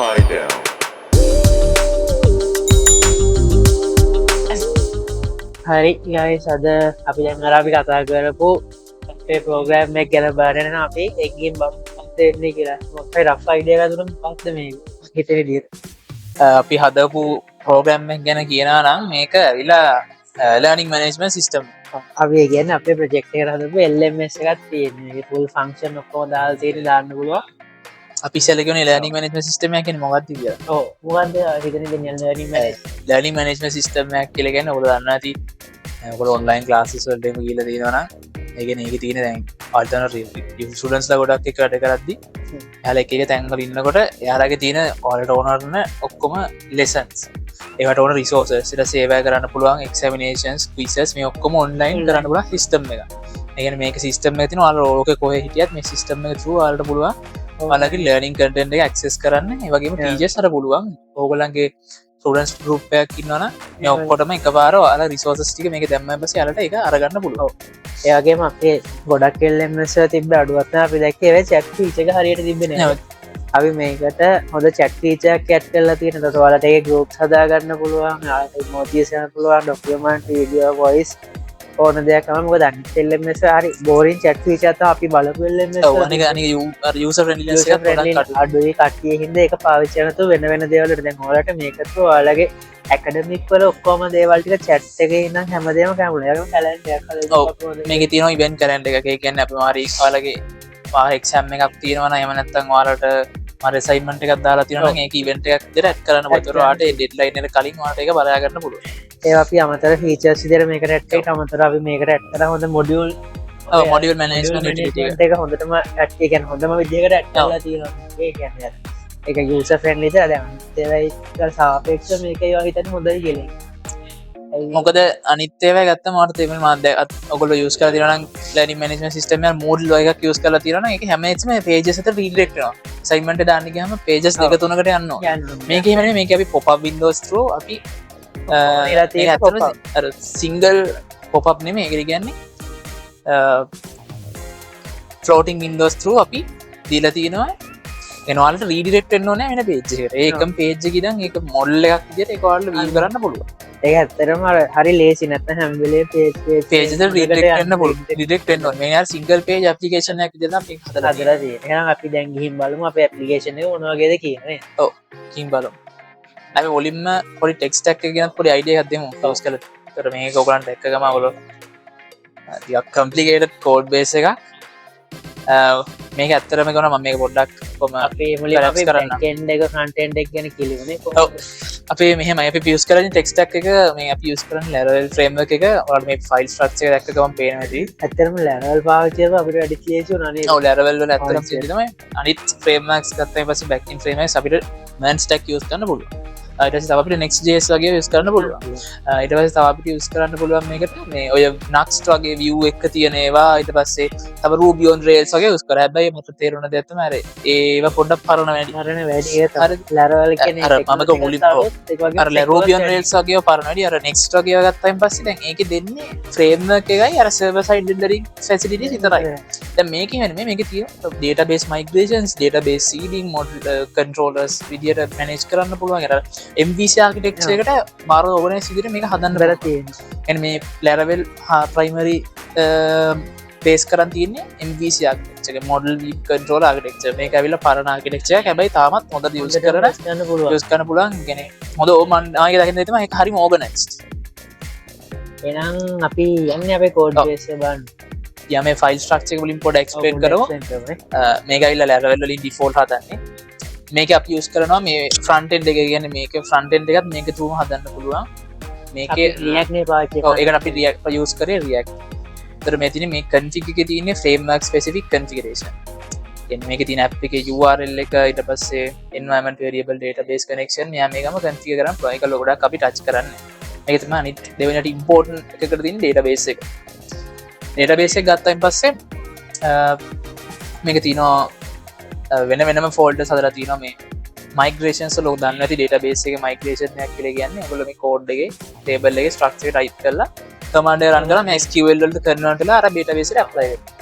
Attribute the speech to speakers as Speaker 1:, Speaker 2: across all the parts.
Speaker 1: Hideout.
Speaker 2: හරි guys අද අපි දැන් අර අපි කතා කරපු අපේ ප්‍රෝග්‍රෑම් එක ගැන බලන අපි එක්ගේම් බම්න්නේ කියලා මොකයි රෆ් අයිඩියා එකක් දුන්නම මොකක්ද මේ හිතේ විදියට
Speaker 3: අපි හදපු ප්‍රෝග්‍රෑම් එක ගැන කියනවා නම් මේක ඇවිල්ලා ලර්නින් මැනේජ්මන්ට් සිස්ටම්.
Speaker 2: අපි ඒ කියන්නේ අපේ ප්‍රොජෙක්ට් එකට හදපු LMS එකක් තියෙනවා. ඒක ෆුල් ෆන්ක්ෂන් ඔක්කොම දාලා තියෙන දාන්න පුළුවන්.
Speaker 3: අපි ඉස්සෙල්ලා කියන්නේ ලර්නින් මැනේජ්මන්ට් සිස්ටම් එක කියන්නේ මොකක්ද කියලා.
Speaker 2: ඔව් මොකද්ද හිතන්නේ දෙන්නේ learning management
Speaker 3: learning management system එකක් කියලා කියන්නේ ඔයගොල්ලෝ දන්නවා ඇති. ඔයගොල්ලෝ ඔන්ලයින් ක්ලාසස් වලට එහෙම ගිහලා තියෙනවා නම් ඒ කියන්නේ ඒකේ තියෙන දැන් අල්ටර්නටිව් ස්ටුඩන්ට්ස්ලා ගොඩක් එක්ක වැඩ කරද්දි එයාලා එක එක තැන්වල ඉන්නකොට එයාලගේ තියෙන ඔයාලට ඕන කරන ඔක්කොම ලෙසන්ස් ඒවට ඕන රිසෝර්සස් ඊට පස්සේ ඒවා කරන්න පුළුවන් එක්සැමිනේෂන්ස් ක්විසස් මේ ඔක්කොම ඔන්ලයින් කරන්න පුළුවන් සිස්ටම් එක. ඒ කියන්නේ මේක සිස්ටම් එකේ තියෙන ඔයාලා ඕකේ කොහේ හිටියත් මේ සිස්ටම් එක through ඔයාලට පුළුවන් ඔයාලගේ ලර්නින් කන්ටෙන්ට් එක ඇක්සස් කරන්න. ඒ වගේම ටීචර්ස් අර පුළුවන් ඕගොල්ලන්ගේ ස්ටුඩන්ට්ස් ගෲප් එකක් ඉන්නවනම් මේ ඔක්කොටම එකපාර ඔයාලා රිසෝර්සස් ටික මේකේ දැම්මම පස්සේ ඔයාලට ඒක අරගන්න පුළුවන්.
Speaker 2: ඒ වගේම අපේ ගොඩක් LMS වල තිබ්බ අඩුවක් තමයි අපි දැක්කේ ඒ chat feature එක හරියට තිබ්බේ නැහැ. අපි මේකට හොඳ chat feature එකක් ඇඩ් කරලා තියෙනවා. ඒකට ඔයාලට ඒකේ groups හදා ගන්න පුළුවන්. ඔයාලට emojis යන්න පුළුවන්, document, video, voice ඕන දෙයක් තමයි. මොකද අනිත් LMS හරි boring chat feature තමයි අපි බලපු LMS.
Speaker 3: ඔව් අනික user friendliness එක ගොඩක්
Speaker 2: අඩුයි කට්ටිය හින්දා ඒක පාවිච්චි කරනතු වෙන වෙන දේවල් වලට දැන් ඔයාලට මේකට ඔයාලගේ ඇකඩමික් වල ඔක්කොම දේවල් ටික chat එකේ ඉඳන් හැමදේම කැමුණා. ඒකම කැලෙන්ඩර් එකක් හදලා
Speaker 3: මේකේ තියෙනවා ඉවෙන්ට් කැලෙන්ඩර් එකක්. ඒ කියන්නේ අපි මාරි ඔයාලගේ එක්සෑම් එකක් තියෙනවා නම් එහෙම නැත්නම් ඔයාලට මාරි අසයින්මන්ට් එකක් දාලා තියෙනවා නම් ඒක ඉවෙන්ට් එකක් විදිහට ඇඩ් කරන්න පුළුවන්. ඔයාලට ඒ ඩෙඩ්ලයින් එකට කලින් ඔයාලට ඒක බලා ගන්න පුළුවන්.
Speaker 2: ඒ අපි අමතර ෆීචර්ස් විදිහට මේකට ඇඩ් කරලා අමතර අපි මේකට ඇඩ් කරා හොඳ මොඩියුල්
Speaker 3: මොඩියුල් මැනේජ්මන්ට්
Speaker 2: යුටිලිටි එක හොඳටම ඇඩ් ඒ කියන්නේ හොඳම විදිහකට ඇඩ් කරලා තියෙනවා. ඒ කියන්නේ ඒක යූසර් ෆ්‍රෙන්ඩ්ලිද දැන් ඒවයි සාපේක්ෂව මේක ඒවා හිතන්නේ හොඳයි කියලා.
Speaker 3: මොකද අනිත් ඒවා ගත්තම මට තේරෙන්නේ මාත් දැන් ඔයගොල්ලෝ යූස් කරලා තියෙනවා නම් ලර්නින් මැනේජ්මන්ට් සිස්ටම් එක Moodle එකක් යූස් කරලා තියෙනවා නම් ඒක හැම එකම pages එකට රීඩිරෙක්ට් වෙනවා. අසයින්මන්ට් එක දාන්න ගියාම pages දෙක තුනකට යනවා. මේක එහෙම නෙමෙයි මේක අපි pop up windows through අපි සිංගල් පොප් නෙමෙයි ඒකට කියන්නේ ෆ්ලෝටින් වින්ඩෝස් through අපි දීලා තියෙනවා එනවාලට රීඩිරෙක්ට් වෙන්න ඕනේ වෙන පේජ් එකකට. ඒකම පේජ් එක ඉඳන් ඒක මොඩල් එකක් විදියට ඒක ඔයාලට වීල් කරන්න පුළුවන්.
Speaker 2: ඒක ඇත්තටම හරි ලේසි නැත්නම් හැම වෙලේම
Speaker 3: පේජ් එක රීඩිරෙක්ට් වෙන්න පුළුවන්. රීඩිරෙක්ට් වෙන්න ඕනේ. මේ යාර සිංගල් පේජ් ඇප්ලිකේෂන් එකක් විදියට අපි හදලා
Speaker 2: තියෙන්නේ. එහෙනම් අපි දැන් ගිහින් බලමු අපේ ඇප්ලිකේෂන් එක මොන වගේද කියලා නේ.
Speaker 3: ඔව් ගිහින් බලමු. අපි මුලින්ම පොඩි ටෙක්ස්ට් එකක් ගැන පොඩි අයිඩියා එකක් දෙමු ක්ලෝස් කරලා. ඒතර මේක ඔයගලන්ට එක්ක ගම ඔයගොල්ලෝ ටිකක් කම්ප්ලිකේටඩ් කෝඩ් බේස් එකක්. මේක ඇත්තටම ගන්න මම මේක පොඩ්ඩක් කොහොම
Speaker 2: අපි මුලින්ම අපි බෑක් එන්ඩ් එක ෆ්‍රන්ට් එන්ඩ් එක ගැන කිලිවනේ.
Speaker 3: ඔව් අපි මෙහෙමයි අපි යූස් කරන්නේ ටෙක්ස්ට් එකක් මේ අපි යූස් කරන්නේ Laravel framework එක. ඔයාලට මේ ෆයිල් ස්ට්‍රක්චර් එක දැක්ක ගමන් පේනවා ඇති.
Speaker 2: ඇත්තටම Laravel පාවිච්චි කරලා අපිට වැඩි ක්ලියර් වුණා නේද?
Speaker 3: ඔව් Laravel වල ඇත්තටම තියෙන්නේ තමයි අනිත් frameworks ගත්තාන් පස්සේ back end frameworks අපිට man stack යූස් කරන්න පුළුවන්. ඊට පස්සේ තව අපිට Next.js වගේ යූස් කරන්න පුළුවන්. ඊට පස්සේ තව අපිට යූස් කරන්න පුළුවන් මේකට මේ ඔය Nuxt වගේ view එක තියෙන ඒවා. ඊට පස්සේ තව Ruby on Rails වගේ යූස් කරා. හැබැයි මට තේරුණ දෙයක් තමයි අර ඒවා පොඩ්ඩක් පරණ වැඩි.
Speaker 2: ඒක තමයි Laravel කියන්නේ
Speaker 3: අර මම කො මුලින් අර Ruby on Rails වගේ පරණ වැඩි. අර Next වගේ ගත්තාන් පස්සේ දැන් ඒකේ දෙන්නේ framework එකයි අර server side rendering facilities විතරයි. දැන් මේකේ වෙන්නේ මේකේ තියෙන database migrations, database seeding, model controllers විදියට manage කරන්න පුළුවන්. අර MVC architecture එකට මාර organize විදිහට මේක හදන්න බැල තියෙනවා. يعني මේ Laravel primary base කරන් තියෙන්නේ MVC architecture එක model view controller architecture. මේක ඇවිල්ලා පරණ architecture එකක්. හැබැයි තාමත් හොඳට use කරන්න පුළුවන්. يعني හොඳ මම ආයෙ දකින්න තමයි ඒක හරිම organized.
Speaker 2: එහෙනම් අපි යන්නේ අපේ code base එක බලන්න.
Speaker 3: යා මේ file structure එක වලින් පොඩ්ඩක් explain කරමු. මේක ඇවිල්ලා Laravel වලින් default හදන්නේ. මේක අපි යූස් කරනවා මේ ෆ්‍රන්ට් එන්ඩ් එක කියන්නේ මේක ෆ්‍රන්ට් එන්ඩ් එකත් මේක through හදන්න පුළුවන්. මේකේ
Speaker 2: React නේ පාවිච්චි
Speaker 3: කරන්නේ. ඔව් ඒකට අපි React යූස් කරේ React. ඒතර මේ තියෙන්නේ මේ config එකේ තියෙන්නේ framework specific configuration. කියන්නේ මේකේ තියෙන app එකේ URL එක ඊට පස්සේ environment variable database connection මෙයා මේකම configure කරන්න පුළුවන්. ඒක ගොඩක් අපි touch කරන්නේ. මේක තමයි අනිත් දෙවෙනිට important එකකට තියෙන database එක. database එක ගත්තාන් පස්සේ මේක තියෙනවා වෙන වෙනම ෆෝල්ඩර්ස් හදලා තියෙනවා මේ migrations වල දන්න ඇති database එකේ migration එකක් කියලා කියන්නේ ඔයගොල්ලෝ මේ code එකේ table එකේ structure එක type කරලා command එක run කරලා මේ SQL වලට convert කරලා අර database එකට apply වෙනවා.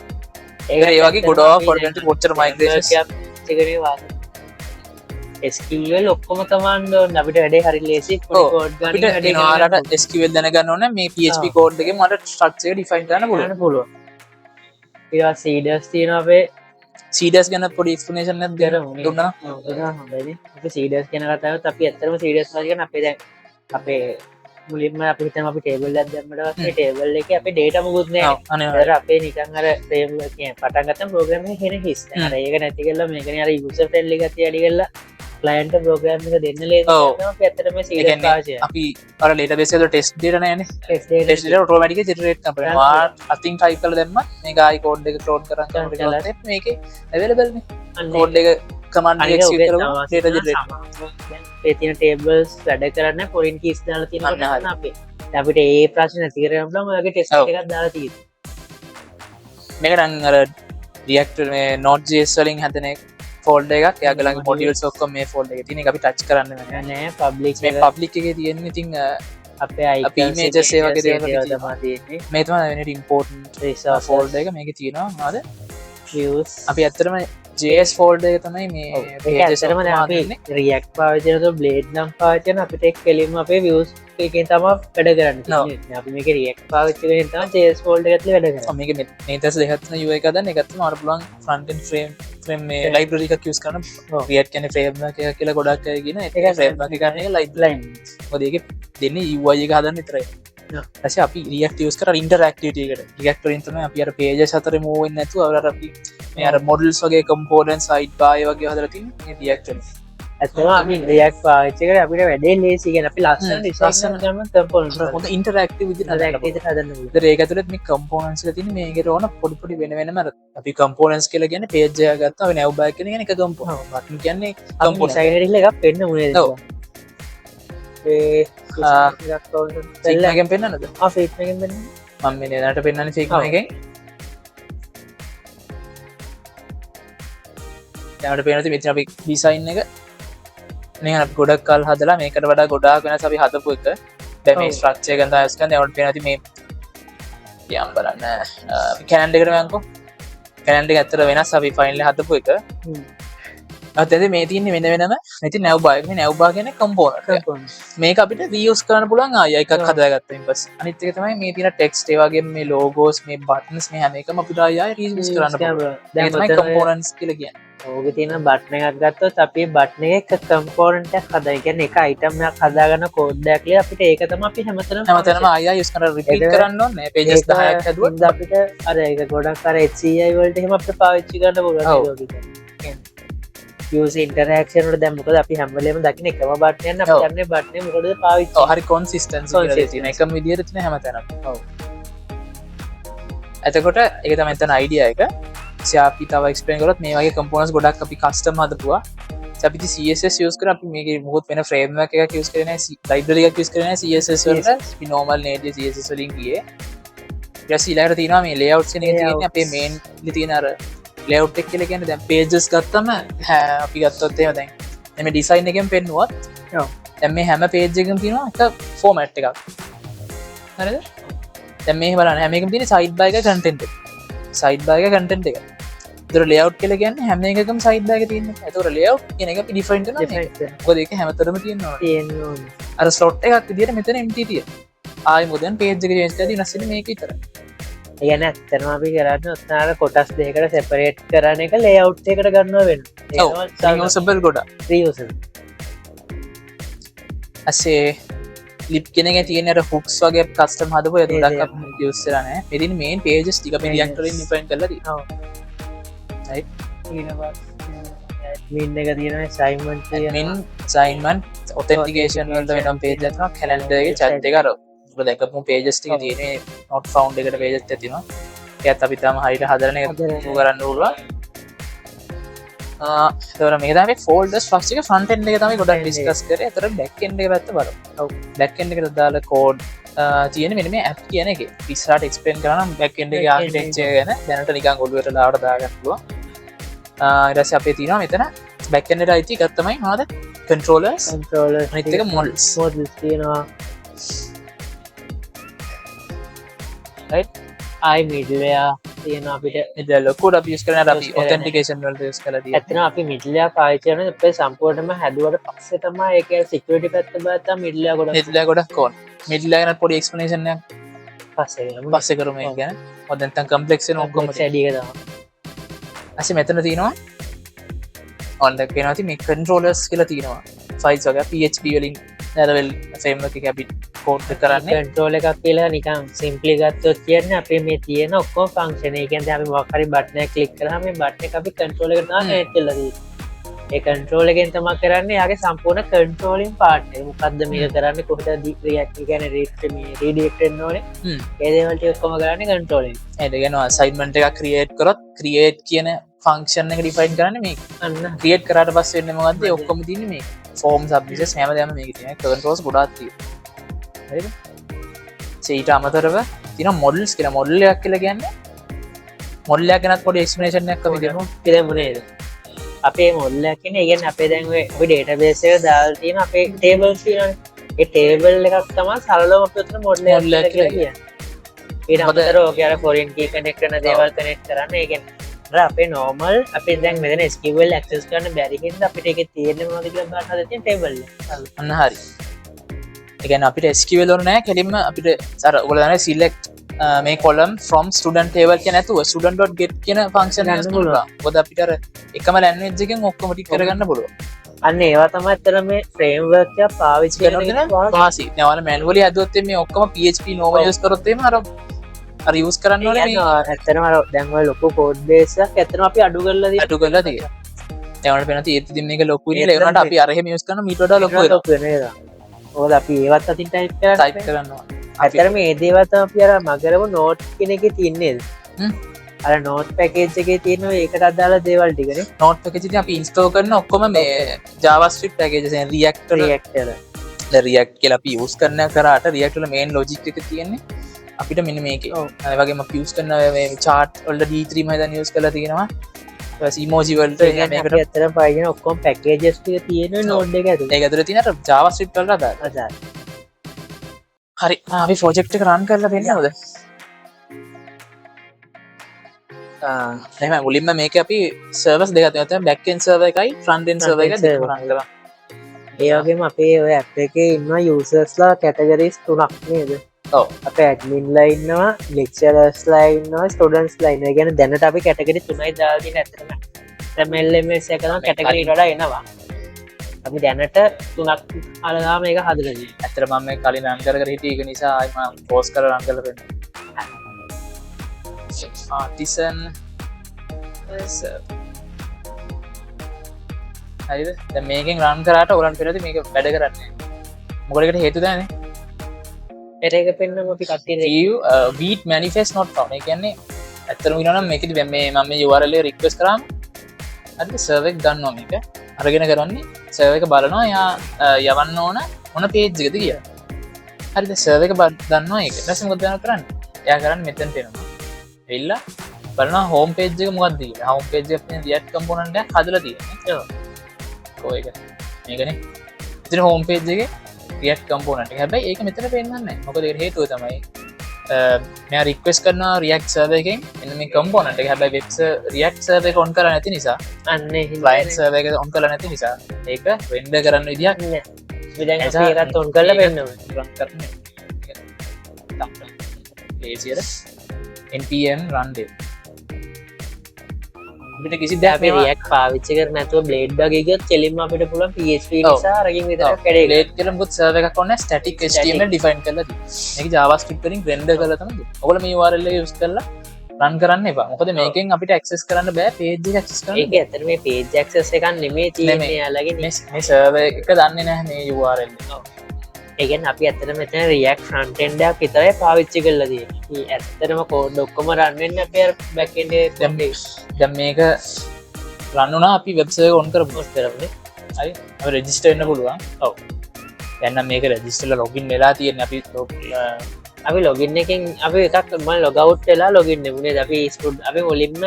Speaker 3: ඒක ඒ වගේ ගොඩාක් content කොච්චර migration
Speaker 2: එකනේ වාද ස්කිල්වල් ඔක්කොම තමන්ඩ අපිට වැඩේ හරි ලේසි
Speaker 3: ට ස්කවල් දැනගන්න ඕන මේ PHP කෝඩ්ගේ මට ට්‍රක්ෂය ඩිෆයින් කරන්න පුලන
Speaker 2: පුළුව ඒවා සීඩස් තියන අපේ
Speaker 3: සීඩස් ගැන පොඩි ක්ස්පනේෂන්
Speaker 2: ගර දුන්න සීඩස් කෙන කතාව අපි ඇත්තරම සීඩස් වගන අපේ දැන් අපේ මුලින්ම අපිතම අපි ටේබල් දැම්මට ටේබල් එක අප ඩේට මුකුත්න අර අපේ නිකං අර ප්‍රේම් පටන්ගත ප්‍රෝග්‍රම හෙන හිස් ඒක නැති කල්ල මේකන අර යුස ටෙල්ලි ගති අඩි කල්ලා ලයින්ට ප්‍රෝග්‍රම් එක දෙන්න ලේ ඇතරම සීඩ පාශය
Speaker 3: අපි අර ලේට බෙසද ටෙස් ඩේටනයන ටෝමටික ජෙටරේට් අතින් ටයි කල දෙම මේ ගයි කෝඩ් එක ටෝඩ් කරන්න මේක ඇවලබල් කෝඩ් එක කමන්
Speaker 2: පේතින ටේබල්ස් වැඩ කරන්න පොරින් කිස් දාල තින අපේ අපිට ඒ ප්‍රශ්න තිරම්ලම ගේ ටෙස් එකක් දාලා ති
Speaker 3: මේකටන් අර රියක්ට මේ නෝට් ජේස්වලින් හැතනෙ ෆෝල්ඩ එකක් යගලගේ මොඩියල් සොක්ක මේ ෆෝල්ඩ එක තින අපි ටච් කරන්න
Speaker 2: නෑ පබ්ලික්
Speaker 3: පබ්ලික් එක තියෙන ඉතින්
Speaker 2: අපේ
Speaker 3: මේජ සේවගේ මේතම වෙන ඉම්පෝර්ට් ෆෝල්ඩ එක මේක තියෙනවා මාද අපි ඇත්තරම ජේස් ෆෝල්ඩ එක තමයි මේ
Speaker 2: ඇතරම රියක් පාවිචනතු බ්ලේඩ් නම් පාචන අපිට එක් කෙලින්ම අපේ වියස් එකෙන් තම වැඩ කරන්න අපි මේක රියක් පාවිච්චි තම ජේස් ෆෝල්ඩ ඇත්ල වැඩ
Speaker 3: මේක මේතස දෙහත්න යුව එකද එකත්ම අරපුලන් ෆ්‍රන්ටන් ෆ්‍රේම් මේ ලයිබ්‍රරික කියස් කරන රියට් කැන ෆ්‍රේම් කියල ගොඩක් ගෙන එක ෆ්‍රේම් කරන ලයිබ්ලයින් ොදක දෙන්න ඉවයි හදන්න විතරයි ඇස අපි රියක්ටියස් කර ඉන්ටරක්ටකට රියක්ටර ඉතම අපි අර පේජ සතර මෝවෙන් නැතු අවර අපි මේ මොඩල්ස් වගේ කම්පෝඩන් සයිට් බාය වගේ හදරතින් රියක්ට
Speaker 2: ඇතම අපි රියක් පාච්චකට අපිට වැඩේ ලේසිගෙන අපි ලස්සන ශාසන ම කම්පෝන්
Speaker 3: හොඳ ඉන්ටරක්ට හදන්න රේකතුලත් මේ කම්පෝනන්ස් තින මේක ඕන පොඩිපොඩි වෙනම අපි කම්පෝනන්ස් කියල ගැන පේජය ගත්තාව නැවබා කියන එක කම්පෝ බට කියන්නේ කම්පෝ
Speaker 2: සයිනල එකක් පෙන්න්න මුණේ
Speaker 3: ගෙන් පෙන්න්නද
Speaker 2: ෆේක්ගෙන් පෙන්න්න
Speaker 3: මම නට පෙන්න්න ෆේක් එක ට පේනති මෙති අපි ඩිසයින් එක ගොඩක් කල් හදලා මේකට වඩා ගොඩාක් වෙන සබි හතපු එක දැම ස්ට්‍රක්ෂය ගඳ ස්ක නවට පෙනති මේ යම් බලන්න කැනන්ඩකට මයකෝ කැනන්ඩ ඇත්තර වෙන සබි ෆයින්ල හතපු එක අතද මේ තියන්නේ වෙන වෙනම නැති නැව්බාය නැව්බා කියන කම්පෝන මේ අපිට වියස් කරන පුලන් ආයක හදාගත්ත පස් අනිත්තක තමයි මේ තින ටෙක්ස්ටේ වගේ මේ ලෝගෝස් මේ බටන්ස් මේ හැමකම අපිට අය රීස් කරන්න කම්පෝනන්ස් කියල කිය
Speaker 2: ඕක තියෙන බට්න එකක් ගත්තොත් අපේ බට්න එක කම්පෝරන්ට හදයිගැන එක අයිටම්යක් හදාගන්න කෝඩ්ඩක්ල අපිට ඒකතම අපි හැමතන
Speaker 3: හැමතන අය යුස් කර රිපීට් කරන්න පේජස් දහයක් හැදුව
Speaker 2: අපිට අර එක ගොඩක් කර එචයිවලට හෙම අප පාවිච්චි කරන්න බොල ඉන්ටරක්ෂනට දැම්මක අපි හැමලේම දකින එකම බට්නයන්න ගන්න බට්න මොකද පාවිච
Speaker 3: හරි කොන්සිස්ටන්ස් එකම විදිරතින හැමතැන ඇතකොට එක තම එතන අයිඩිය එක අපි තව ක්ස්පේන් කරත් මේ වගේ කම්පෝනස් ගොඩක් අපි කස්ටම හදපුවා අපි CSS යස් කර අපි මේ මුහත් වෙන ෆ්‍රේම් එක කියස් කරන ලයිබ්‍රරි එක කිස් කරන CSS නෝමල් නේද CSS වලින් ගියේ යසිලාට තියෙනවා මේ ලේඅවුට්ස් එක තියෙන්නේ අපේ මේන් තියෙන අර ලේඅවුට් එක කියලා කියන්නේ දැන් පේජස් ගත්තම අපි ගත්තොත් එහෙම දැන් මේ ඩිසයින් එකෙන් පෙන්නුවත් දැන් මේ හැම පේජ් එකකම තියෙනවා එක ෆෝමැට් එකක් හරිද දැන් මේ බලන්න හැම එකකම තියෙන සයිඩ් බයි එක කන්ටෙන්ට් එක සයිඩ් බයි එක කන්ටෙන්ට් එක ඒතර ලේඅවුට් කියලා කියන්නේ හැම එකකම සයිඩ් බයි එක තියෙනවා ඒතර ලේඅවුට් කියන එක අපි ඩිෆයින් කරනවා මොකද ඒක හැමතරම තියෙනවා අර ස්ලොට් එකක් විදියට මෙතන empty තියෙනවා ආයි මොකද දැන් පේජ් එක චේන්ජ් කරලා වෙනස් වෙන්නේ මේක විතරයි
Speaker 2: ගැන ඇත්තනවා අපි කරන්න ඔත්නාට කොටස් දෙකට සෙපරේට් කරන එක ලේඅවුට් එකට ගන්නවා වෙන
Speaker 3: සබල් ගොඩ අසේ ලිප් කෙන තියනට හුක්ස් වගේ කස්ටම් හදපු යතුරක් යස්සරන මෙතින් මේන් පේජස් ටික පිරියක්ටරින් නිපන් කලද මින්න එක තියෙන සයිමන් සයින්මන් ඔතෙන්ටිකේෂන් වලට වෙනම් පේජත්න කැලන්ඩගේ චට්ය කර දැකපු පේජස්ටික තියෙන නොට් ෆවන්් එකට පේජත් ඇතිනවා ඇත් අපිතම හරිට හදරන කරන්න ූවා තර මේ ෆෝල්ඩ ෆක්ෂක ෆන්ටෙන්් එක තම ගොඩක් ඩිස්කස් කර තර ඩැක්ෙන්ඩ එක පැත්ත බර ඩැක්ෙන්ඩ එක දාල කෝඩ් තියෙන මෙ මේ ඇප් කියන එක පිස්සාට එක්ස්පෙන් කරන බැක්ෙන්ඩ එක ආර්ටෙක්ෂය ගැන දැනට නිකන් ගොඩුවට ලාට දාගත්තුවා ඉරස අපේ තිනවා මෙතන බැක්ෙන්ඩට අයිති ගත්තමයි හාද කන්ට්‍රෝලස් නිතක මොල්ස්
Speaker 2: තියෙනවා අයි මිඩලයා තියෙනවා අපිට
Speaker 3: ලොකුට අපි යස් කරන අපි
Speaker 2: use කරන.
Speaker 3: ඔතෙන්ටිකේෂන් වලට යස් කළ තියෙන්නේ.
Speaker 2: ඇත්තන අපි මිඩලයා පාවිච්චි කරන අපේ සම්පූර්ණයෙන්ම හැදුවට පස්සේ තමයි ඒක සිකියුරිටි පැත්ත බලද්දී මිඩලයා ගොඩක්
Speaker 3: මිඩ්ලා ගොඩක් ඕන. මිඩ්ලා ගැන පොඩි එක්ස්ප්ලනේෂන් එකක්
Speaker 2: පස්සේ
Speaker 3: පස්සේ කරමු ඒක ගැන. මොකද නැත්නම් කම්ප්ලෙක්ස් වෙන ඔක්කොම
Speaker 2: වැඩි එක තමයි.
Speaker 3: ඇසි මෙතන තියෙනවා ඔන්න දැක්කේනවා ඉතින් මේ කන්ට්‍රෝලර්ස් කියලා තියෙනවා. ෆයිල්ස් වගේ PHP වලින් Laravel framework එක අපි කෝඩ් කරන්නේ.
Speaker 2: කන්ට්‍රෝල් එකක් කියලා නිකන් සිම්ප්ලි ගත්තොත් කියන්නේ අපේ මේ තියෙන ඔක්කොම ෆන්ක්ෂන් ඒ කියන්නේ අපි මොකක් හරි බටන් එකක් ක්ලික් කරාම මේ බටන් එක අපි කන්ට්‍රෝල් එකට තමයි කනෙක්ට් කරලා තියෙන්නේ. ඒ කන්ට්‍රෝල් එකෙන් තමයි කරන්නේ යාගේ සම්පූර්ණ කන්ට්‍රෝලින් පාර්ට් එක. මොකද්ද මේක කරන්නේ කොහොමද රියැක්ට් කියන්නේ රීඩිරෙක්ට් වෙන්න ඕනේ. ඒ දේවල් ටික ඔක්කොම කරන්නේ කන්ට්‍රෝල් එකෙන්.
Speaker 3: ඒ කියනවා අසයින්මන්ට් එකක් ක්‍රියේට් කරොත් ක්‍රියේට් කියන ෆන්ක්ෂන් එක ඩිෆයින් කරන්නේ මේක.
Speaker 2: අන්න
Speaker 3: ක්‍රියේට් කරාට පස්සේ වෙන්නේ මොකද්ද? ඒ ඔක්කොම තියෙන්නේ මේක. ෆෝම් සබ්මිෂන්ස් හැමදේම මේකේ තියෙනවා. කන්ට්‍රෝල්ස් ගොඩාක් තියෙනවා. හරිද? ඊට අමතරව තියෙන මොඩල්ස් කියලා මොඩල් එකක් කියලා කියන්නේ මොඩල් එකක් ගැනත් පොඩි එක්ස්ප්ලනේෂන් එකක් අපි දෙමු.
Speaker 2: දෙමු නේද? අපේ මොඩල් එකක් කියන්නේ ඒ කියන්නේ අපේ දැන් ඔය ඩේටාබේස් එක දාලා තියෙන අපේ ටේබල්ස් තියෙනවානේ. ඒ ටේබල් එකක් තමයි සරලවම අපි උතන මොඩල් එකක් කියලා කියන්නේ. ඊට අමතරව ඔගේ අර ෆොරින් කී කනෙක්ට් කරන දේවල් කනෙක්ට් කරන්න ඒ කියන්නේ අපේ නෝමල් අපි දැන් මෙතන SQL ඇක්සස් කරන්න බැරි හින්දා අපිට ඒකේ තියෙන්නේ මොනවද කියලා බලන්න හදලා තියෙන ටේබල් එක.
Speaker 3: අන්න හරි. ඒ කියන්නේ අපිට SQL වල නෑ කෙලින්ම අපිට අර ඔයගොල්ලෝ දන්නේ select මේ column from student table කියන නැතුව student.get කියන function එක යන්න පුළුවන්. මොකද අපිට අර එකම language එකෙන් ඔක්කොම ටික කරගන්න පුළුවන්.
Speaker 2: අන්න ඒවා තමයි අතන මේ framework එක පාවිච්චි කරන
Speaker 3: වාසි. දැන් ඔයාලා manually හදුවොත් මේ ඔක්කොම PHP normal use කරොත් එහෙම අර use කරන්න ඕනේ මේ
Speaker 2: ඇත්තටම අර දැන් ඔය ලොකු code base එකක් ඇත්තටම අපි අඩු කරලා
Speaker 3: තියෙනවා. දැන් ඔයාලට පේනවා තියෙද්දි මේක ලොකු වෙන්නේ ඒ වුණාට අපි අර එහෙම use කරන මීට වඩා ලොකු වෙනවා.
Speaker 2: ඕද අපි ඒවත් අතින් ටයිප්
Speaker 3: කරනවා.
Speaker 2: ඇතරම ඒ දේවල් තමයි අපි අර මගරම නෝට් කියන එකේ තියන්නේ. අර නෝට් පැකේජ් එකේ තියෙනවා ඒකට අදාළ දේවල් ටිකනේ.
Speaker 3: නෝට් පැකේජ් එකේ අපි ඉන්ස්ටෝල් කරන ඔක්කොම මේ JavaScript පැකේජස් එන React වල දැන් React කියලා අපි use කරන කරාට React වල main logic එක තියෙන්නේ අපිට මෙන්න මේකේ. ඒ වගේම අපි use කරන මේ chart වල D3 මම දැන් use කරලා තියෙනවා. emoji වලට
Speaker 2: මේකට ඇත්තටම පාවිච්චි කරන ඔක්කොම පැකේජස් ටික තියෙන නෝඩ් එක ඇතුලේ.
Speaker 3: ඒක ඇතුලේ තියෙන JavaScript වලට අදාළ. හරි අපි ප්‍රොජෙක්ට් එක රන් කරලා පෙන්නනවද? එහෙනම් මුලින්ම මේක අපි සර්වර්ස් දෙකක් තියෙනවා. බෑක් එන්ඩ් සර්වර් එකයි ෆ්‍රන්ට් එන්ඩ් සර්වර් එක දෙකම රන් කරලා.
Speaker 2: ඒ වගේම අපේ ඔය ඇප් එකේ ඉන්න යූසර්ස්ලා කැටගරිස් 3ක් නේද?
Speaker 3: ඔව්.
Speaker 2: අපේ ඇඩ්මින්ලා ඉන්නවා, ලෙක්චරර්ස්ලා ඉන්නවා, ස්ටුඩන්ට්ස්ලා ඉන්නවා. ඒ කියන්නේ දැනට අපි කැටගරි 3යි දාලා තියෙන ඇත්තටම. දැන් LMS එක නම් කැටගරි වලට එනවා. අපි දැනට 3ක් අලලා මේක හදලා තියෙනවා.
Speaker 3: ඇත්තට මම මේ කලින් රන් කර හිටියේ ඒක නිසා ආයි මම පෝස්ට් කරලා රන් කරලා පෙන්නනවා. ආටිසන් හරිද? දැන් මේකෙන් රන් කරාට ඔයගලන්ට පෙන්නද්දි මේක වැඩ කරන්නේ නැහැ. මොකටද හේතුව දන්නේ?
Speaker 2: ඒක පෙන්නම අපි කට්ටියට
Speaker 3: wheat manifest not found. ඒ කියන්නේ ඇත්තටම කියනවා නම් මේකෙදි මේ මම මේ URL එක රික්වෙස්ට් කරාම හරිද සර්වර් එක ගන්නවා මේක. අරගෙන කරන්නේ සර්වර් එක බලනවා එයා යවන්න ඕන මොන page එකද කියලා. හරිද සර්වර් එක දන්නවා ඒක. ඊට පස්සේ මොකද කරන්නේ? එයා කරන්නේ මෙතනට එනවා. එilla බලනවා home page එක මොකක්ද කියලා. home page එකේ තියෙන React component එකක් හදලා තියෙනවා. ඒක මේකනේ. ඉතින් home page එකේ React component එක. හැබැයි ඒක මෙතන පෙන්නන්නේ නැහැ. මොකද ඒකට හේතුව තමයි මෙයා රික්වෙස්ට් කරනවා React server එකෙන් එන්න මේ component එක. හැබැයි web React server එක on කරලා නැති නිසා
Speaker 2: අන්නේ
Speaker 3: client server එක on කරලා නැති නිසා ඒක render කරන්න විදියක්
Speaker 2: නෑ. අපි දැන් අපි ඒකත් on කරලා පෙන්නමු.
Speaker 3: run කරන්නේ. lazier npm run dev. අපිට කිසි දෙයක්
Speaker 2: අපි React පාවිච්චි කරන්නේ නැතුව Blade වගේ ගියොත් කෙලින්ම අපිට පුළුවන් PHP නිසා අරකින් විතරක් කැඩේ.
Speaker 3: Blade කියලා මුත් server එකක් ඕනේ static HTML define කරලා තියෙනවා. මේක JavaScript වලින් render කරලා තමයි දුන්නේ. ඔයගොල්ලෝ මේ URL එක use කරලා run කරන්න එපා. මොකද මේකෙන් අපිට access කරන්න බෑ page එක access කරන්න.
Speaker 2: ඒක ඇත්තට මේ page access එකක් නෙමෙයි තියෙන්නේ යාලගේ
Speaker 3: මේ server එක දන්නේ නැහැ මේ URL එක.
Speaker 2: ඒ කියන්නේ අපි ඇත්තට මෙතන React front end එකක් විතරයි පාවිච්චි කරලා තියෙන්නේ. ඇත්තටම code ඔක්කොම run වෙන්නේ අපේ back end එකේ.
Speaker 3: දැන් මේක රන් වුණා අපි වෙබ් සර්වර් එක on කරමු.
Speaker 2: කරමුනේ.
Speaker 3: හරි. අපි රෙජිස්ටර් වෙන්න පුළුවන්. ඔව්. දැන් නම් මේක රෙජිස්ටර්ලා login වෙලා තියෙන්නේ
Speaker 2: අපි login එකෙන් අපි එකක් මම log out වෙලා login නෙමුනේ. අපි මුලින්ම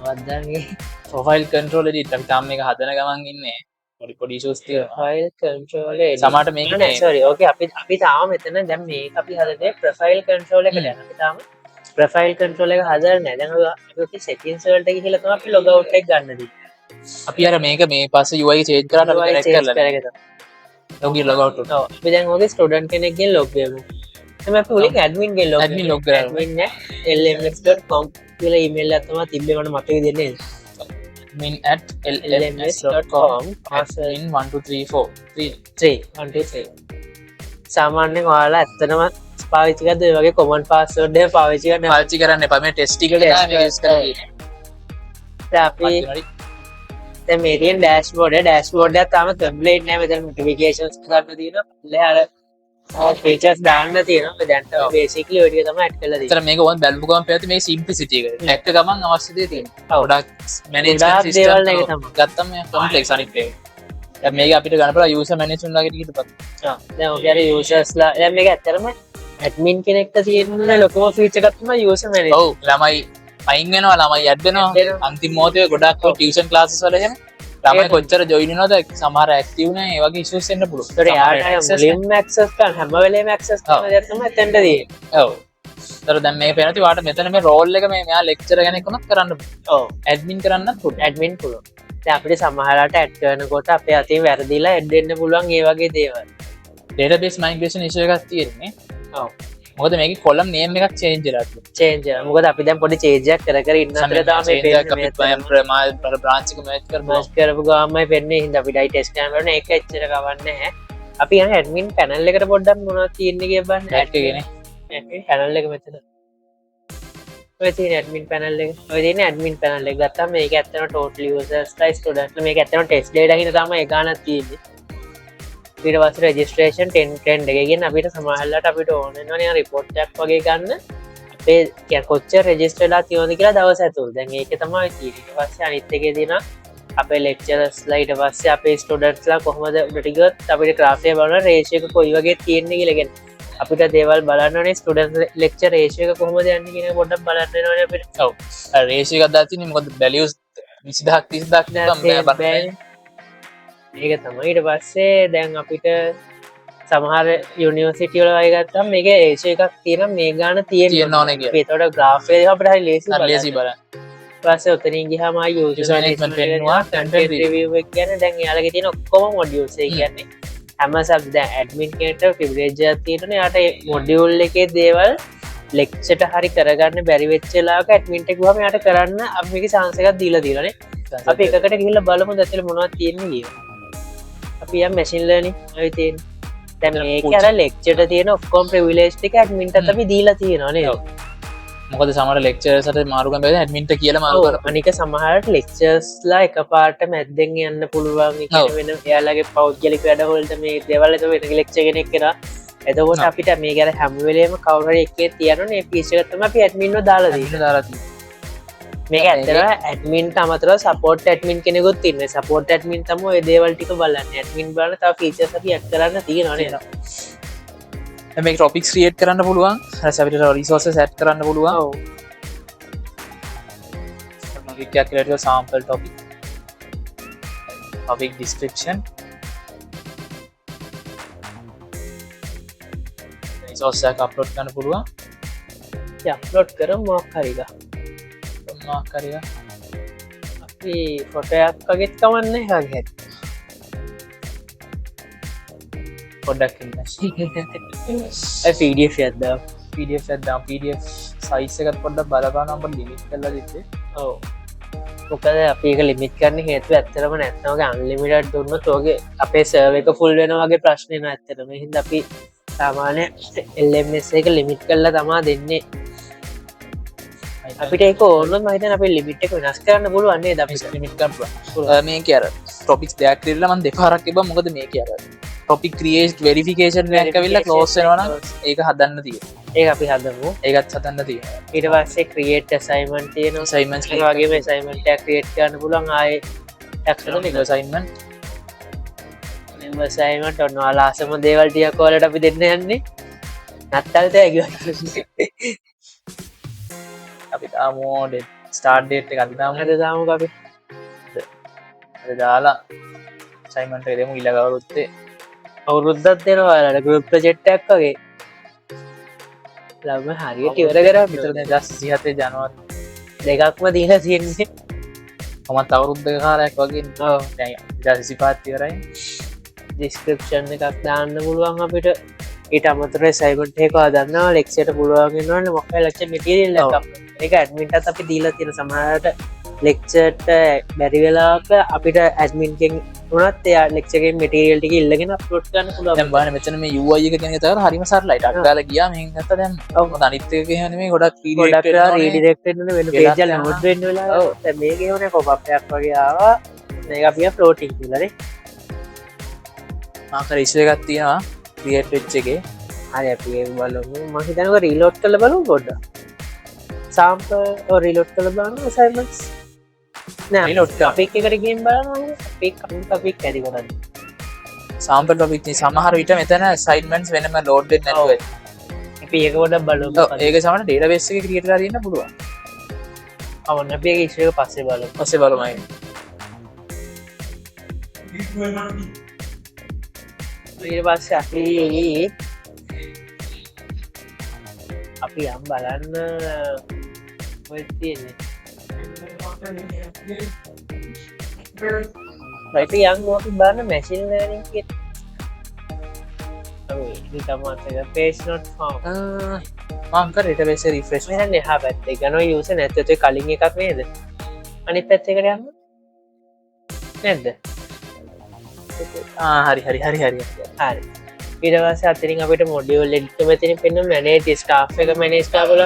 Speaker 2: වද්දාගේ
Speaker 3: profile control edit අපි තාම මේක හදන ගමන් ඉන්නේ. පොඩි issues තියෙනවා.
Speaker 2: profile control edit.
Speaker 3: සමහරට මේක
Speaker 2: නෑ sorry. okay අපි තාම මෙතන දැන් මේක අපි හදන්නේ profile control එකට යන. අපි තාම ප්‍රොෆයිල් කන්ට්‍රෝල් එක හදලා නැහැ. දැන් ඔය settings වලට ගිහිල්ලා තමයි අපි log out එක ගන්න දී.
Speaker 3: අපි අර මේක මේ පස්සේ UI change කරාට අපි connect කරලා
Speaker 2: කරගෙන
Speaker 3: login log out
Speaker 2: ඔව් අපි දැන් ඔගේ ස්ටුඩන්ට් කෙනෙක්ගෙන් log වෙමු. එතන අපි උලින් admin ගෙන් log
Speaker 3: admin log කරලා
Speaker 2: admin@lms.com කියලා email එකක් තමයි තිබ්බේ මට මතකෙ දෙන්නේ.
Speaker 3: admin@lms.com admin 1234
Speaker 2: සාමාන්‍යයෙන් ඔයාලා ඇත්තටම පාවිච්චි කරද්දී ඔය වගේ common password එක පාවිච්චි
Speaker 3: කරන්න එපා. මේ ටෙස්ටිං එකට තමයි මේක use කරන්නේ.
Speaker 2: දැන් අපි දැන් මේ තියෙන dashboard එක තාම template නෑ. මෙතන notifications ගන්න තියෙනවා. අර features දාන්න තියෙනවා. දැන් තමයි basically ඔය ටික තමයි add කරලා තියෙන්නේ.
Speaker 3: ඒතර මේක ඕන බැලුව ගමන් පැවති මේ simplicity එක. hack ගමන් අවශ්‍ය දේ තියෙනවා. ගොඩක් management system එක ගත්තම මේ complex අනිත් එක. දැන් මේක අපිට ගන්න පුළුවන් user management වගේ ටික හිටපත්.
Speaker 2: දැන් ඔය කියන්නේ users ලා දැන් මේක ඇත්තටම admin කෙනෙක්ට තියෙන ලොකම feature එකක් තමයි user management.
Speaker 3: ඔව් ළමයි අයින් වෙනවා ළමයි ඇඩ් වෙනවා අන්තිම මොහොතේ ගොඩක් ටියුෂන් ක්ලාසස් වල එහෙම ළමයි කොච්චර ජොයින් වෙනවද සමහර ඇක්ටිව් නැහැ ඒ වගේ ඉෂුස් එන්න පුළුවන්.
Speaker 2: ඒතර යාට මුලින්ම access කරන හැම වෙලේම access කරන දේ තමයි එතනට තියෙන්නේ.
Speaker 3: ඔව්. ඒතර දැන් මේක පේනති වාට මෙතන මේ රෝල් එක මේ මෙයා ලෙක්චර් කෙනෙක් වුණත් කරන්න පුළුවන්.
Speaker 2: ඔව්.
Speaker 3: ඇඩ්මින් කරන්නත් පුළුවන්.
Speaker 2: ඇඩ්මින් පුළුවන්. දැන් අපිට සමහරලාට ඇඩ් කරනකොට අපේ අතින් වැරදිලා ඇඩ් වෙන්න පුළුවන් ඒ වගේ දේවල්.
Speaker 3: database migration issue එකක් තියෙන්නේ.
Speaker 2: ඔව්.
Speaker 3: මොකද මේක කොලම් නේම් එකක් චේන්ජ් වෙලා තියෙනවා.
Speaker 2: චේන්ජ් වෙනවා. මොකද අපි දැන් පොඩි චේන්ජ් එකක් කර ඉන්න අතර තමයි මේ
Speaker 3: බ්‍රාන්ච් එක
Speaker 2: merge කරපු ගාමයි වෙන්නේ. හින්දා අපිටයි ටෙස්ට් කරන්න ඕනේ. ඒක එච්චර කවන්නේ නැහැ. අපි යන ඇඩ්මින් පැනල් එකට පොඩ්ඩක් මොනවද තියෙන්නේ කියලා බලන්න.
Speaker 3: ඇඩ් එකනේ.
Speaker 2: ඇඩ්මින් පැනල් එක මෙතන. ඔය තියෙන ඇඩ්මින් පැනල් එක. ඔය තියෙන ඇඩ්මින් පැනල් එක ගත්තාම මේක ඇත්තටම total users ලා students ලා මේක ඇත්තටම ටෙස්ට් data හින්දා තමයි ඒ ගානක් තියෙන්නේ. ඊට පස්සේ registration trend එක කියන අපිට සමහරවිට අපිට ඕන වෙනවා report එකක් වගේ ගන්න අපේ කියන්නේ කොච්චර register වෙලා තියෙනවද කියලා දවස් ඇතුළත. දැන් ඒක තමයි තියෙන්නේ. ඊට පස්සේ අනිත් එකේ දෙනවා අපේ lecturers ලා ඊට පස්සේ අපේ students ලා කොහොමද ටිකත් අපිට graph එක බලන ratio එක කොයි වගේ තියෙන්නේ කියලා කියන්නේ අපිට දේවල් බලන්න ඕනේ student lecture ratio එක කොහොමද යන්නේ කියන එක පොඩ්ඩක් බලන්න වෙනවනේ අපිට.
Speaker 3: ඔව්. ratio එකක් දාලා තියෙන්නේ මොකද values 20000ක් 30000ක් නිකන් බෑ.
Speaker 2: ඒක තමයි. ඊට පස්සේ දැන් අපිට සමහර යුනිවර්සිටි වල වගේ ගත්තම මේකේ ratio එකක් තියෙනවා මේ ගාන තියෙන්න
Speaker 3: ඕනේ කියලා.
Speaker 2: ඒතකොට graph එක අපිට හරි ලේසි
Speaker 3: බලන්න.
Speaker 2: පස්සේ උතනින් ගියාම user management වෙනවා content review එක කියන්නේ දැන් එයාලගේ තියෙන ඔක්කොම modules ඒ කියන්නේ හැම සබ් දැන් admin කෙනෙක්ට privilege එකක් තියෙනනේ යාට ඒ module එකේ දේවල් lecture එක හරි කරගන්න බැරි වෙච්ච වෙලාවක admin එක ගියාම යාට කරන්න අපි මේකේ chance එකක් දීලා තියෙනනේ අපි එකකට ගිහිල්ලා බලමු ඇතුලේ මොනවද තියෙන්නේ කියලා අපි යම් machine learning ඔය තියෙන්නේ දැන් මේකේ අර lecture එක තියෙන ඔක්කොම privilege ටික admin ට අපි දීලා තියෙනවා නේද
Speaker 3: මොකද සමහර lecturers අතර මාරු ගන්න බැහැ admin ට කියලා මාරු කරලා
Speaker 2: අනික සමහරට lectures ලා එකපාරට මැද්දෙන් යන්න පුළුවන් ඒක වෙන එයාලගේ පෞද්ගලික වැඩවලට මේ දේවල් එක වෙන lecture කෙනෙක් කරා එතකොට අපිට මේක අර හැම වෙලේම කවුරු හරි එකේ තියනනේ මේ feature එක තමයි අපි admin ව දාලා තියෙන්නේ මේක ඇත්තටම admin ට අමතරව support admin කෙනෙකුත් ඉන්නේ support admin තමයි ඔය දේවල් ටික බලන්නේ admin බලන තව features අපි add කරන්න තියෙනවා නේද
Speaker 3: මේක topics create කරන්න පුළුවන් ඊට අපිට resources add කරන්න පුළුවන්
Speaker 2: ඔව්
Speaker 3: මොකක්ද කියලා sample topic description resource එක upload කරන්න පුළුවන්
Speaker 2: අප්ලෝඩ් කරමු මොකක් හරි එක අපි ෆොටෝ එකක් වගේත් කමන්නේ හරියට
Speaker 3: පොඩ්ඩක් ඉන්න
Speaker 2: PDF එකක් දාමු
Speaker 3: PDF එකක් දාමු PDF size එකත් පොඩ්ඩක් බලපාන අපිට limit කරලා දෙන්නේ
Speaker 2: ඔව් මොකද අපි ඒක limit කරන්න හේතුව ඇත්තටම නැත්නම් ඔගේ unlimited දුන්නොත් ඔගේ අපේ server එක full වෙනවා වගේ ප්‍රශ්නේ නෑ ඇත්තටම ඒ හින්දා අපි සාමාන්‍ය LMS එක limit කරලා තමයි දෙන්නේ අපිට ඒක ඕනොත් මම හිතන්නේ අපේ limit එක වෙනස් කරන්න පුළුවන් නේද අපි
Speaker 3: limit කරන්න පුළුවන් මේකේ අර topics දෙකක් ඉරලා මම දෙපාරක් තිබ්බා මොකද මේකේ අර topic create verification එකක් ඇවිල්ලා close වෙනවා නම් ඒක හදන්න තියෙනවා
Speaker 2: ඒක අපි හදමු
Speaker 3: ඒකත් හදන්න තියෙනවා
Speaker 2: ඊට පස්සේ create assignment තියෙනවා
Speaker 3: assignments
Speaker 2: ඒ වගේම assignment එකක් create කරන්න පුළුවන් ආයේ ටැක්ස්ට් එක
Speaker 3: assignment
Speaker 2: අසයින්මන්ට් ඔන්න ආලාසම දේවල් ටිකක් ඔයාලට අපි දෙන්න යන්නේ නත්තල් තෑගි
Speaker 3: අපි තාමු ස්ටාර්ට් ඩේට් එක අද දාමු
Speaker 2: අද දාමු අපි
Speaker 3: අද දාලා අසයින්මන්ට් එක දෙමු ඊළඟ අවුරුද්දේ
Speaker 2: අවුරුද්දක් දෙනවා ඔයාලට ගෲප් ප්‍රොජෙක්ට් එකක් වගේ ලබ හරියට ඉවර කර
Speaker 3: විතර 2027 ජනවාරි
Speaker 2: දෙකක්ම දීලා තියෙන්නේ
Speaker 3: මමත් අවුරුද්දක කාලයක් වගේ දැන් 2025 ඉවරයි
Speaker 2: ඩිස්ක්‍රිප්ෂන් එකක් දාන්න පුළුවන් අපිට ඊට අමතර සයිබන්ට එක දන්නවා ලෙක්ෂයට පුළුවන්ගෙනවන්න මොක්ක ලක්ෂ මිටියල් එක ඇඩමින්ටත් අපි දීලා තියෙන සමහට ලෙක්චට බැරි වෙලාක අපිට ඇස්මින්කෙන් උනත් එයා ලෙක්ෂගේ මටිරියල්ටික ඉල්ලගෙන පොට් ගන්න පුළුවන්
Speaker 3: බාන මෙතන මේ යුවයක ගෙන තර හරිම සරලයිට අක්කාල ගියා මේ ගත දැන් අනිත්තක හනම ගොඩක්
Speaker 2: රීඩිරෙක්ට වෙන පේජල් නොත් වෙන්න වෙලා මේ ගෙවන කොපක්යක් වගේ ආවා මේ අපිය ෆලෝටික් ලරේ
Speaker 3: ආකර ඉස්වගත් තියෙනවා ක්‍රියට් වෙච්චගේ
Speaker 2: හරි අපේ බලමු මහිතනක රීලෝට් කළ බලු ගොඩ සාම්ප රිලෝට් කළ බලන්න සයිමස් ලොට් අපික් එකට ගේම් බලන්න අපික් ඇති කොරන්න
Speaker 3: සාම්පල් ටොපික් සමහර විට මෙතන සයින්මන්ස් වෙනම ලෝඩ් නැව
Speaker 2: ඒක ගොඩ බලු
Speaker 3: ඒක සමන ඩේට වෙස්ස ක්‍රියට රන්න පුළුවන්
Speaker 2: අවන්න අපේ ඉශ්‍රක පස්සේ බල
Speaker 3: පස්සේ බලමයි
Speaker 2: ඊට පස්ස අපි යම් බලන්න තියෙන්නේ රයිට යන් ෝක බන්න මැසින් ලනිගේ තමත්ක පේස් නොට්
Speaker 3: මාංක රට වෙස රිෆ්‍රෙස්
Speaker 2: හා පැත්තේ ගන යුස නැත්තත කලින් එකක් නේද අනි පැත්තකට යන්න නැද්ද
Speaker 3: හරි හරි හරි හරි
Speaker 2: හරි ඉරවාස අතරින් අපට මොඩියෝල් එක්ට මතින පෙන්න්න මැනේ ස්ටා් එක මැනස්ටාබල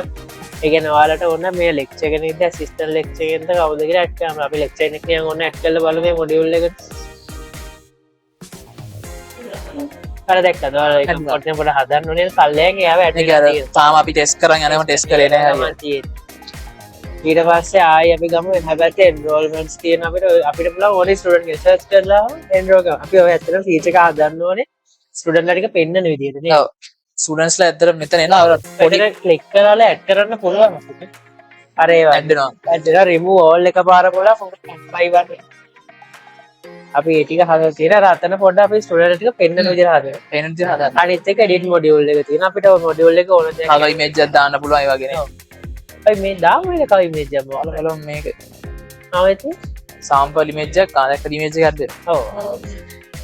Speaker 2: ඒගන වාලට ඔන්න මේ ලෙක්ෂගෙන ද සිස්ටන් ලෙක්ෂගෙන්ත කවදක ට්ම අපි ලෙක්ෂණක ඔන්න ඇක්කල බලම මොඩියුල්ල කර දැක්ක ොටන පොට හදන්න නේ කල්ලයගේ ඇ
Speaker 3: තාම අපි ටෙස් කරන්න යනම ටෙස් කරන
Speaker 2: ඊට පස්සේ ආය අපි ගම හැබැත එන්රෝල්මන්ස් තියන අපට අපිට පුලා ඕන ස්ටඩන් සච් කරලා එන්රෝග අපි ඔය ඇතන ීචක හදන්න ඕනේ ස්ටඩන්ලටික පෙන්න්න විදිරන
Speaker 3: සුඩන්ස්ල ඇතර මෙතන එන
Speaker 2: පොඩි ක්ලික් කරලා ඇඩ් කරන්න පුළුවන් අරේ ඇඩ්නවා ඇඩ්න රිමූ ඕල් එක පාර පොලා පයිවන්න අපි ඒටික හද තිර රතන පොඩ අපි ස්ටඩටික පෙන්න්න විදිරහද
Speaker 3: පෙන
Speaker 2: අනිතක ඩිට මොඩියුල්ල එක තින අපිට මොඩියුල්ල එක ඕන
Speaker 3: හයි මෙජ්ජ දාන්න පුළුවන් වගෙන
Speaker 2: මේ දාමට කවයි මේජම
Speaker 3: අලොම් මේක
Speaker 2: ආවති
Speaker 3: සාම්පලි මෙජ්ජක් කාදැක මේජ ගත්ද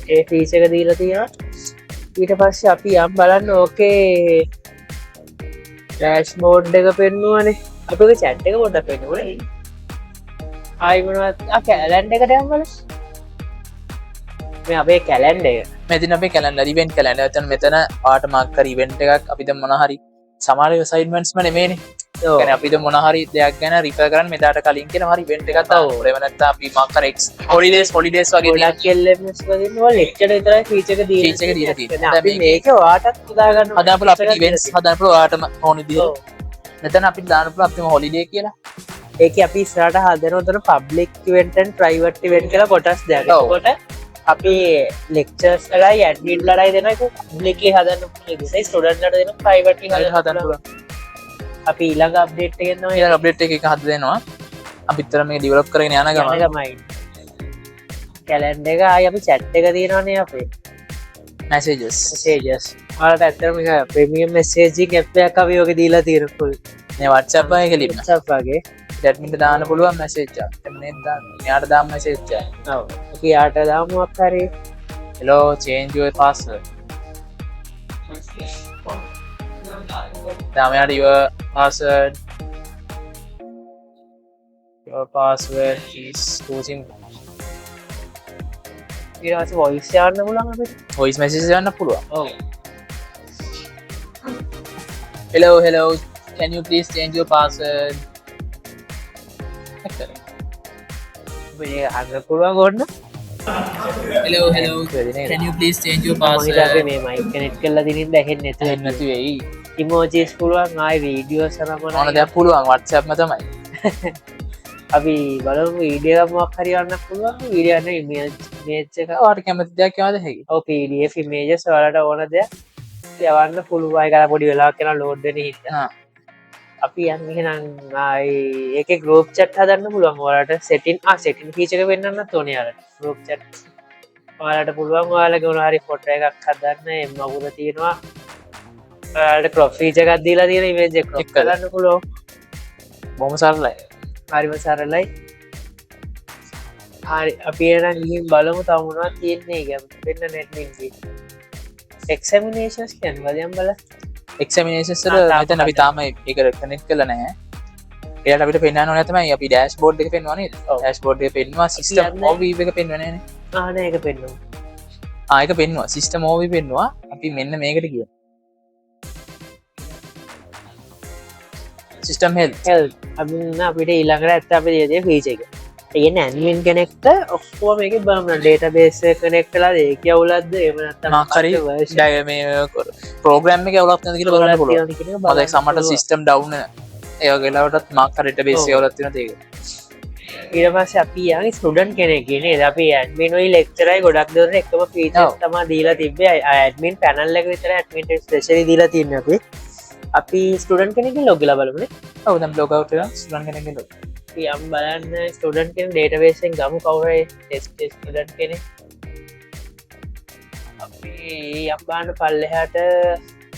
Speaker 2: ඒ ෆීසක දීල තියෙන ඊට පස්සේ අපි යම් බලන්න ඕකේ රෑෂ් මෝඩ් එක පෙන්නුවනේ අපක චැට් එක පොට පෙන්නුවන ආයිමනත් කැලන්ඩ එකට යම්බල මේ අපේ කැලන්ඩ එක
Speaker 3: මෙතින අපේ කැලන්ඩ රිවෙන්ට් කැලන්ඩ ඇතන මෙතන ආට මක්කර ඉවෙන්ට් එකක් අපිට මොනහරි සමාර සයින්මන්ස්ම නෙමේනි අපිට මොනහරි දෙයක් ගැන රිප කරන්න මෙදාට කලින් කියෙන හරි වෙන්ට එකතාව රෙවනත් අපි මක්කරෙක් හොඩිදේස් පොඩිදේස් වගේ
Speaker 2: කෙල්ලෙක්ට විතර ීචක ඒක වාටත් පුදාගන්න
Speaker 3: හදාපල අප වෙන්ස් හදනපුල වාටම ඕන දිය මෙතන අපි දානපුල අපිම හොලිඩේ කියලා
Speaker 2: ඒක අපි ස්රට හදනතර පබ්ලික් වෙන්ටන් ප්‍රයිවට් වෙන් කළ කොටස් දැකොට අපි ලෙක්චර්ස් ලයි ඇඩ්මිට ලරයි දෙනක බ්ලික හදන්න සේ ස්ටඩන්ට දෙන ප්‍රයිවට් හදනපුල අපි ඊළඟ අප්ඩේට් එකෙන්නවා
Speaker 3: ඊළඟ අප්ඩේට් එක හද දෙනවා අපිත්තර මේ ඩිවලොප් කරගෙන යන
Speaker 2: ගමයි කැලන්ඩ එක ආය අපි චැට් එක තියෙනවානේ අපේ
Speaker 3: මැසේජස්
Speaker 2: සේජස් ආට ඇත්තරම ප්‍රමියම් මෙසේජික් ඇප්යක් අපි යෝක දීලා තියෙනපුල්
Speaker 3: මේ වට්සප්ය කලින්
Speaker 2: වගේ
Speaker 3: ටැට්මිට දාන පුළුවන් මැසේච්චා යාට දාම් මැසේච්චා
Speaker 2: යාට දාමුවක් කරේ
Speaker 3: හෙලෝ චේන්ජුව පාස තමයාට ඉව පාසඩ් පාස්වර් ටසිම්
Speaker 2: ඉරස වොයිස්යාන්න පුලන්
Speaker 3: හොයිස් මැසිස යන්න පුළුවන් hello hello can you please change your password
Speaker 2: අන්න පුළුවන් ගොන්න
Speaker 3: hello can you please change your password
Speaker 2: මේ මයික් කනෙට් කරලා දිනින් දැහෙන්නේ නැතුව
Speaker 3: නැති වෙයි
Speaker 2: ඉමෝජිස් පුළුවන් ආයි වීඩියෝ සරමන
Speaker 3: ඕන දෙයක් පුළුවන් WhatsApp ම තමයි
Speaker 2: අපි බලමු වීඩියෝ මොකක් හරි ගන්න පුළුවන් වීඩියෝ නේ ඉමේජ් එක
Speaker 3: ඔයාලට කැමති දෙයක් යවද හැකි
Speaker 2: ඔව් PDF images ඔයාලට ඕන දෙයක් යවන්න පුළුවන් අය කරලා පොඩි වෙලාවක් යනවා ලෝඩ් වෙන හින්දා අපි යන්නේ නම් ඒකේ group chat හදන්න පුළුවන් ඔයාලට setting feature එක වෙන්නන්නත් ඕනේ යාලට group chat ඔයාලට පුළුවන් ඔයාලගේ මොන හරි ෆොටෝ එකක් හදන්න එම් අකුර තියෙනවා ක්‍රොප් ෆීචර් එකක් දීලා තියෙන ඉමේජ් එක ක්‍රොප් කරන්න පුළුවන්
Speaker 3: බොහොම සරලයි
Speaker 2: හරිම සරලයි හරි අපි එනම් ගිහින් බලමු තව මොනවද තියෙන්නේ ගැම් වෙන්න නෙට්මින්ගේ එක්සැමිනේෂන්ස් කියන්නේ වලියම් බලන්න
Speaker 3: එක්සමිනේෂන්ස් වල මෙතන අපි තාම ඒක කනෙක්ට් කරලා නැහැ ඒකට අපිට පෙන්වන්න ඕනේ තමයි අපි ඩෑෂ්බෝඩ් එක පෙන්වන්නේ ඩෑෂ්බෝඩ් එක පෙන්වනවා සිස්ටම් ඕවර්විව් එක පෙන්වන්නේ
Speaker 2: ආනේ ඒක පෙන්වමු
Speaker 3: ඒක පෙන්වා සිස්ටම් ඕවර්විව් පෙන්වනවා අපි මෙන්න මේකට ගිය සිස්ටම් හෙල්ත්
Speaker 2: අන්න අපිට ඊළඟට ඇත්ත අපි දේ ෆීචර් එක තියෙන ඇඩ්මින් කෙනෙක්ට ඔක්කොම මේක බලන්න ඩේටාබේස් එක කනෙක්ට් කරලා ඒක යවුලද්ද එහෙම නැත්නම්
Speaker 3: හරි මේ ප්‍රෝග්‍රෑම් එක යවුලක් නැද්ද කියලා බලන්න පුළුවන් මොකද සමහරට සිස්ටම් ඩවුන් ඒ වගේ වෙලාවටත් මාක් හරි ඩේටාබේස් යවුලක් තියෙනවා ඒක
Speaker 2: ඊට පස්සේ අපි යන්නේ ස්ටුඩන්ට් කෙනෙක් නේද අපි ඇඩ්මින් වයි ලෙක්චරයි ගොඩක් දුරට එකම ෆීචර්ස් තමයි දීලා තිබ්බේ ඇඩ්මින් පැනල් එක විතර ඇඩ්මින්ට ස්පෙෂලි දීලා තියෙන්නේ අපි ස්ටුඩන්ට් කෙනෙක්ගෙන් ලොග් වෙලා බලමුනේ
Speaker 3: ඔව් දැන් ලොග් අවුට් වෙනවා ස්ටුඩන්ට් කෙනෙක්ගෙන් ලොග්
Speaker 2: අපි යම් බලන්න ස්ටුඩන්ට් කෙනෙක් ඩේටාබේස් එකෙන් ගමු කවුරු හරි ටෙස්ට් ස්ටුඩන්ට් කෙනෙක් අපි යම් බලන්න පල්ලෙහාට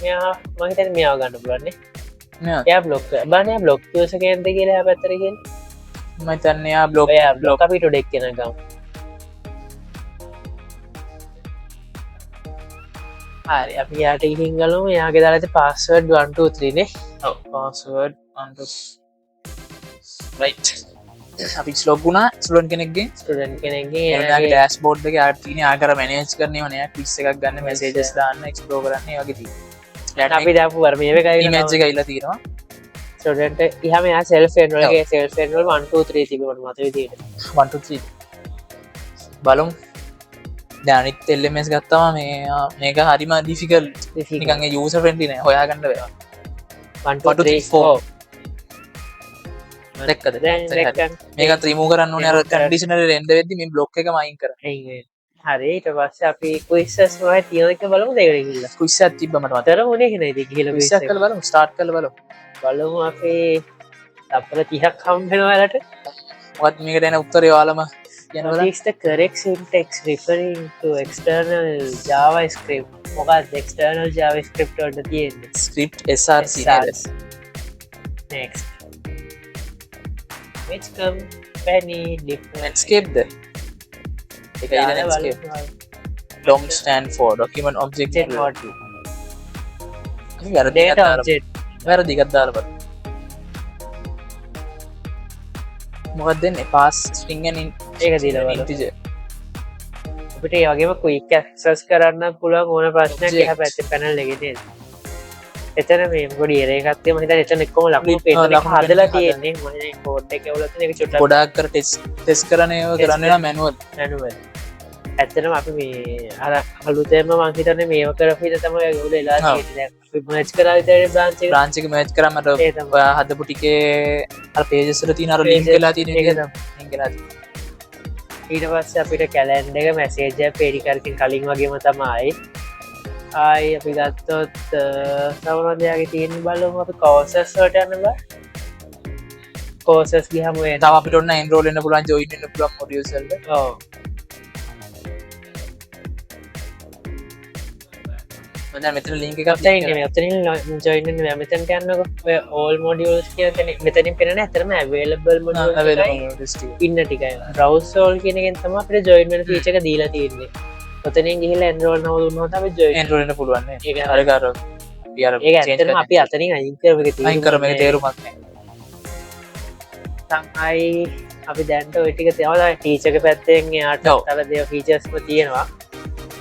Speaker 2: මෙයා මම හිතන්නේ මෙයාව ගන්න පුළුවන් නේ එයා බ්ලොක් බලන්න එයා බ්ලොක් යූසර් කෙනෙක්ද කියලා එයා පැත්තට කියන්නේ
Speaker 3: මතන්නයා බ්ලොග
Speaker 2: බ්ලොක් අපිට ඩෙක් කෙන ගම් හරි අපි යාට ඉහිංගලම යාගේ දාලත පස්සවඩ් 123 නේ
Speaker 3: පස්සවඩ් අපි ස්ලොග්ගුණා ස්ලොන් කෙනෙක්ගේ
Speaker 2: ස්ටඩන් කෙනෙක්ගේ
Speaker 3: ඩස් බෝඩ් එක ආර්තින ආකර මැනේජ් කරනය වනය පිස්ස එකක් ගන්න මැසේජස් දාන්න එක්ස්පලෝ කරන්නේ වගේ
Speaker 2: අපි දාපු වර්මය එක
Speaker 3: මැජ්ජ කයිලා තියෙනවා
Speaker 2: ස්ටඩන්ට ඉහම සෙල් ෙන්වලගේ සෙල් ෙන්වල් 123 තිබට මත විදිට
Speaker 3: 123 බලුම් දැනිත් එල්ලමස් ගත්තම මේක හරිම ඩිෆිකල් නිකගේ යස ෆෙන්ටින හොයාගන්න වෙවා 124 දැක්කද මේක ත්‍රීමූ කරන්න නර කඩිෂනල එන්ඩ වෙදදි මේ බ්ලොක් එක මයින් කර
Speaker 2: හරිට පස්ස අපි කුයිස්සස් ම තියක බලමු දෙකරකිල්ල
Speaker 3: කුස්ස තිබමට
Speaker 2: තර මුණේ හෙන කියල විසක්
Speaker 3: කල බලමු ස්ටාර්ට් කල බලමු
Speaker 2: බලමු අපේ අපර 30ක් කම්පෙනවාලට
Speaker 3: මොකත් මේක දැන උත්තරේ යාලම
Speaker 2: the correct syntax referring to external JavaScript මොකක්ද external JavaScript වලට තියෙන්නේ
Speaker 3: script src
Speaker 2: next which company different
Speaker 3: Netscape ද ඒක ඊළ Netscape long stand for document object
Speaker 2: model
Speaker 3: data object වැරදි එකක් දාලා බලන්න මොකක්ද දෙන්නේ pass string and
Speaker 2: ඒක දීලා බලන්න
Speaker 3: integer
Speaker 2: අපිට ඒ වගේම quick access කරන්න පුළුවන් ඕන ප්‍රශ්නයක් එහා පැත්තේ panel එකේ තියෙන. එතන මේ පොඩි error එකක් තියෙනවා මම හිතන්නේ එතන එක්කම ලකුණු පේන එක හදලා තියෙන්නේ මම මේ කෝඩ් එක එවලා තියෙන එක චුට්ටක්
Speaker 3: ගොඩාක් කර ටෙස්ට් කරන ඒවා කරන්න වෙනවා manual
Speaker 2: ඇත්තටම අපි මේ අර අලුතෙන්ම මම හිතන්නේ මේව කරපු ඉත තමයි ඒක උඩ එලා තියෙන්නේ දැන් අපි මැච් කරලා විතරේ branch
Speaker 3: එක මැච් කරාම මට ඔයා හදපු ටිකේ අර pages වල තියෙන අර link වෙලා තියෙන එක link වෙලා
Speaker 2: ඊට පස්සේ අපිට කැලෙන්ඩර් එක මැසේජ් එක පේඩි කරකින් කලින් වගේම තමයි ආයි අපි ගත්තොත් සමනදයාගේ තියෙන බලමු අපි courses වලට යන්න බෑ courses ගියම
Speaker 3: තව අපිට ඔන්න enroll වෙන්න පුළුවන් join වෙන්න පුළුවන් modules වලට
Speaker 2: ඔව්
Speaker 3: මම මෙතන link එකක්
Speaker 2: තියෙනවා මෙතනින් join වෙන්න බෑ මෙතනට යන්නකො ඔය all modules කියන තැන මෙතනින් පේන්නේ ඇත්තටම available modules ඉන්න ටිකයි browse all කියන එකෙන් තමයි අපිට join වෙන feature එක දීලා තියෙන්නේ ඔතනින් ගිහිල්ලා enroll නොවුනොත් අපි join
Speaker 3: වෙන්න පුළුවන් නේ ඒක හරිය කාර අපි අර
Speaker 2: ඒක ඇත්තටම අපි අතනින් අයින් කරමු ඒක
Speaker 3: අයින් කරමු ඒක තේරුමක් නැහැ
Speaker 2: තමයි අපි දැන්ට ඔය ටික තේවලා ටීචර් එක පැත්තෙන් එයාට අර දේව ෆීචර්ස්ම තියෙනවා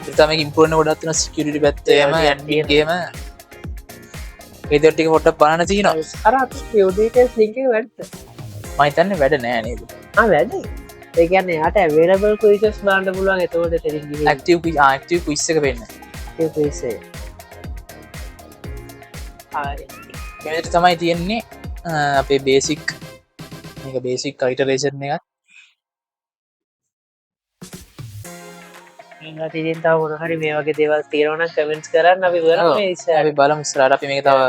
Speaker 3: තම ඉම්පරන ගොඩත් වෙන සිකියුරිටි පැත්තේම ඇඩ්මින්ගේම ඒ දෙක ටික පොඩ්ඩක් බලන්න තියෙනවා
Speaker 2: අර අපි view details link එක වැඩද
Speaker 3: මම හිතන්නේ වැඩ නෑ නේද
Speaker 2: වැඩ ඒ කියන්නේ යාට available quizzes බලන්න පුළුවන් එතකොට එතනින් ගිහින්
Speaker 3: active quiz එක වෙන්න
Speaker 2: active quiz එක හරි
Speaker 3: මේකට තමයි තියෙන්නේ අපේ බේසික් මේක බේසික් යිටරේෂන් එකක්
Speaker 2: ඉතින් තව මොන හරි මේ වගේ දේවල් තියෙනවා නම් කමෙන්ට්ස් කරන්න අපි බලමු
Speaker 3: අපි බලමු ඉස්සරහට අපි මේක තව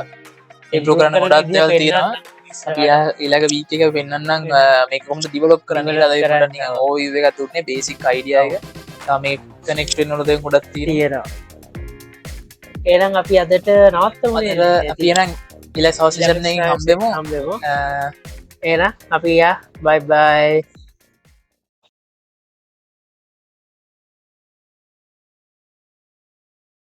Speaker 3: ඉම්ප්‍රූව් කරන්න ගොඩක් දේවල් තියෙනවා අපි ඊළඟ වීක් එක පෙන්නන්නම් මේක කොහොමද ඩෙවලොප් කරන්න කියලා අද පොඩ්ඩක් නිකන් ඕවර් එකක් දුන්නේ බේසික් අයිඩියා එක. තා මේ කනෙක්ට් වෙන්න ඕන දේ ගොඩක් තියෙනවා.
Speaker 2: ඒනම් අපි අදට නවත්තම
Speaker 3: අපිනම් ඉල සෝසිෂන් හම්බෙමු
Speaker 2: හම්බෙමු ඒන අපි යා බයි බයි